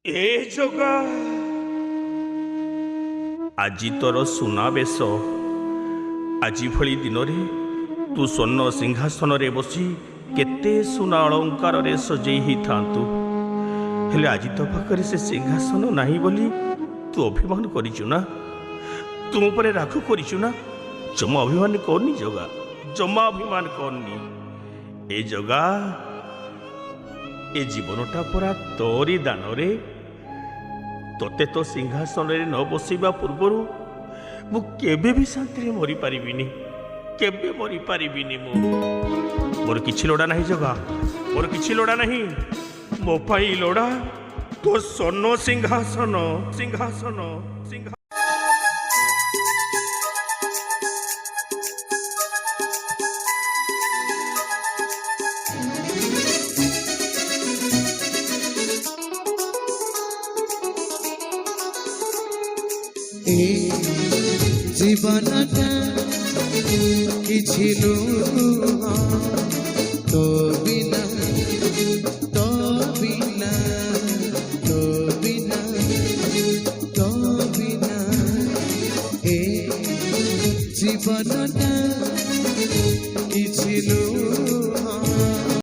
ଏ ଜଗା ଆଜି ତୋର ସୁନାବେଶ। ଆଜି ଭଳି ଦିନରେ ତୁ ସ୍ୱର୍ଣ୍ଣ ସିଂହାସନରେ ବସି କେତେ ସୁନା ଅଳଙ୍କାରରେ ସଜେଇ ହେଇଥାନ୍ତୁ, ହେଲେ ଆଜି ତୋ ପାଖରେ ସେ ସିଂହାସନ ନାହିଁ ବୋଲି ତୁ ଅଭିମାନ କରିଛୁ ନା? ତୁ ମୋ ଉପରେ ରାଗ କରିଛୁ ନା? ଜମା ଅଭିମାନ କରନି ଜଗା, ଜମା ଅଭିମାନ କରନି। ଏ ଜଗା, ଏ ଜୀବନଟା ପରା ତୋରି ଦାନରେ। ତୋତେ ତ ସିଂହାସନରେ ନ ବସିବା ପୂର୍ବରୁ ମୁଁ କେବେ ବି ଶାନ୍ତିରେ ମରିପାରିବିନି, କେବେ ମରିପାରିବିନି। ମୋର କିଛି ଲୋଡ଼ା ନାହିଁ ଜଗା, ମୋର କିଛି ଲୋଡ଼ା ନାହିଁ। ମୋ ପାଇଁ ଲୋଡ଼ା ତୋ ସ୍ୱର୍ଣ୍ଣ ସିଂହାସନ, ସିଂହାସନ, ସିଂହାସନ। জীবনটা কিছু তো বিনা তো বিনা তো বিনা তো বিনা এ জীবনটা কিছু